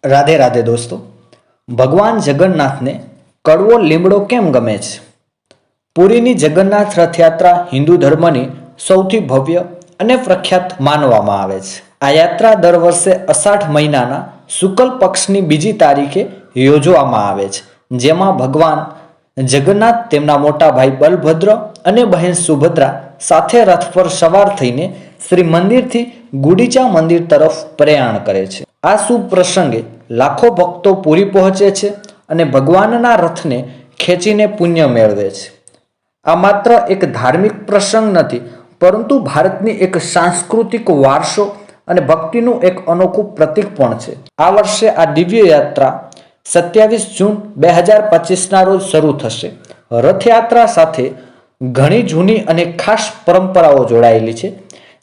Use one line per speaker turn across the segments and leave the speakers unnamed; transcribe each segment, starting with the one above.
राधे राधे दोस्तों। भगवान जगन्नाथ ने कड़वो लीमड़ो केम गमे छे? पुरीनी जगन्नाथ रथयात्रा हिंदू धर्मनी सौथी भव्य अने प्रख्यात मानवामां आवे छे। आ यात्रा दर वर्षे अषाढ़ महीनाना शुक्ल पक्षनी बीजी तारीखे योजवामां आवे छे, जेमां भगवान जगन्नाथ तेमना मोटा भाई बलभद्र अने बहन सुभद्रा साथे रथ पर सवार थईने श्री मंदिरथी गुडीचा मंदिर तरफ प्रयाण करे छे। आ शुभ प्रसंगे लाखों भक्तो पुरी पहोंचे छे अने भगवानना रथने खेचीने पुण्य मेळवे छे। आ मात्र एक धार्मिक प्रसंग नहीं, परंतु भारतनी एक सांस्कृतिक वारसो अने भक्तिनुं एक अनोखुं प्रतीक पण छे। आ वर्षे आ दिव्य यात्रा 27 जून 2025 ना रोज शरू थशे। रथयात्रा साथे घणी जूनी अने खास परंपराओ जोड़ायेली छे,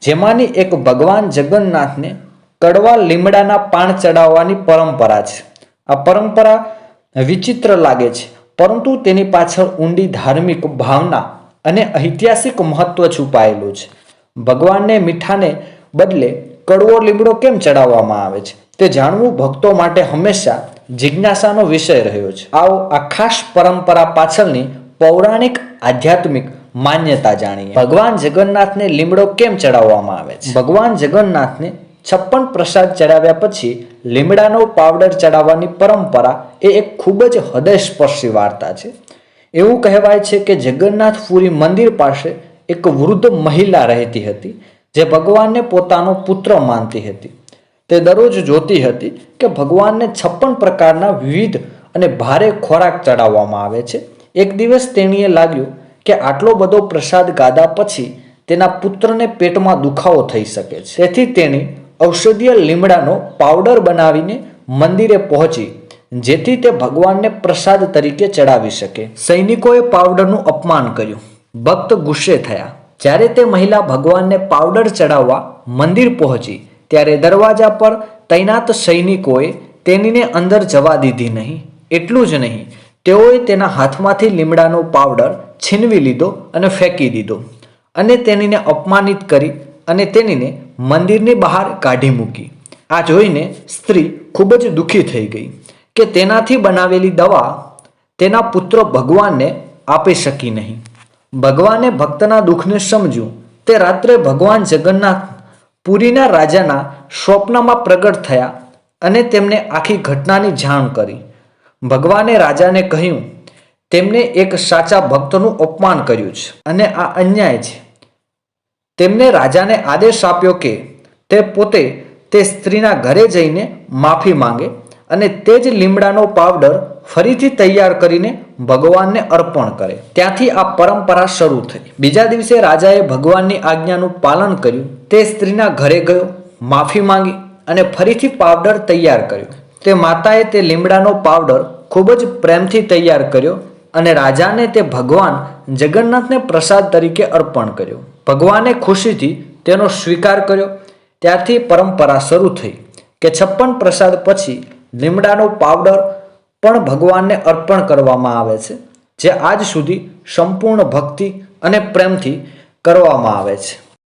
जेमांनी एक भगवान जगन्नाथने कड़वा લીમડાના પાન ચડાવવાની परंपरा छे। आ परंपरा विचित्र लागे छे, परंतु तेनी पाछळ ऊंडी धार्मिक भावना अने ऐतिहासिक महत्व छुपायेलुं छे। भगवानने मीठाने बदले कड़वो લીમડો केम चढ़ाववामां आवे छे ते जाणવું भक्तो माटे हमेशा जिज्ञासानो विषय रह्यो छे। आओ आ खास परंपरा पाछळनी पौराणिक आध्यात्मिक मान्यता जाणीए। भगवान जगन्नाथने લીમડો केम चढ़ाववामां आवे छे? भगवान जगन्नाथने 56 प्रसाद चढ़ाव्या पछी લીમડાનો पावडर चढ़ावવાની परंपरा ए एक खूब ज हृदयस्पर्शी वार्ता छे। एवुं कहेवाय छे के जगन्नाथपुरी मंदिर पासे एक वृद्ध महिला रहती हती, जे भगवानने पोतानो पुत्र मानती हती। ते दररोज जोती हती के भगवानने 56 प्रकारना विविध अने भारे खोराक चढ़ाववामां आवे छे। एक दिवस तेणीए लाग्युं के आटलो बधो प्रसाद गाधा पछी तेना पुत्रने पेटमां दुखावो थई शके छे। तेथी तेणी औषधीय લીમડાનો पावडर बनावीने मंदिरे पहोंची, जेथी ते भगवानने प्रसाद तरीके चढ़ावी शके। सैनिकोए पावडरनुं अपमान कर्युं। भक्त गुस्से थया। ज्यारे ते महिला भगवानने पावडर चढ़ाववा मंदिर पहोंची, त्यारे दरवाजा पर तैनात सैनिकोए तेनीने अंदर जवा दीधी नहीं। एटલું જ नहीं, तेओए तेना हाथमांथी લીમડાનો पावडर छीनवी लीधो अने फेंकी दीधो अने तेनीने अपमानित करी अने तेनीने मंदिरनी बहार काढी मूकी। आ जोईने स्त्री खूब ज दुखी थई गई के तेनाथी बनावेली दवा तेना पुत्र भगवानने आपी शकी नहीं। भगवाने भक्तना दुखने समझ्युं। ते रात्रे भगवान जगन्नाथ पुरीना राजाना स्वप्नमां प्रगट थया अने तेमने आखी घटनानी जाण करी। भगवाने राजाने कह्युं, तेमने एक साचा भक्तनुं अपमान कर्युं छे अने आ अन्याय छे। तेमने राजाने आदेश आप्यो के ते पोते ते स्त्रीना घरे जईने माफी मांगे अने ते ज લીમડાનો पावडर फरीथी तैयार करीने भगवानने अर्पण करे। त्यांथी आ परंपरा शरू थई। बीजा दिवसे राजाए भगवाननी आज्ञानुं पालन कर्युं। ते स्त्रीना घरे गयो, माफी मांगी अने फरीथी पावडर तैयार कर्यो। ते माताए ते લીમડાનો पावडर खूब ज प्रेमथी तैयार कर्यो अने राजाने ते भगवान जगन्नाथने प्रसाद तरीके अर्पण कर्यो। भगवाने खुशीथी तेनो स्वीकार कर्यो। त्यारथी परंपरा शरू थई के 56 प्रसाद पछी લીમડાનો पावडर पण भगवानने अर्पण करवामां आवे छे, जे आज सुधी संपूर्ण भक्ति अने प्रेमथी करवामां आवे छे।